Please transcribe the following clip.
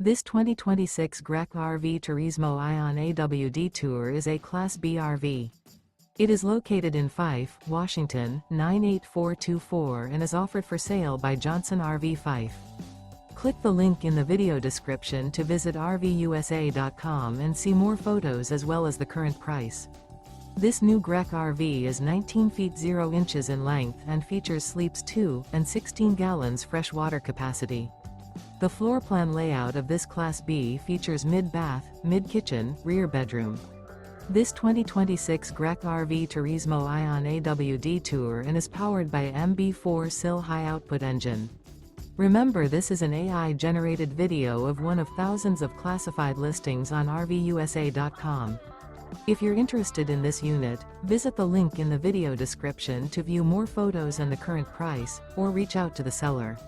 This 2026 Grech RV Turismo Ion AWD Tour is a Class B RV. It is located in Fife, Washington, 98424 and is offered for sale by Johnson RV Fife. Click the link in the video description to visit RVUSA.com and see more photos as well as the current price. This new Grech RV is 19 feet 0 inches in length and features sleeps 2 and 16 gallons fresh water capacity. The floor plan layout of this Class B features mid-bath, mid-kitchen, rear bedroom. This 2026 Grech RV Turismo Ion AWD Tour and is powered by MB4 SIL high-output engine. Remember, this is an AI-generated video of one of thousands of classified listings on RVUSA.com. If you're interested in this unit, visit the link in the video description to view more photos and the current price, or reach out to the seller.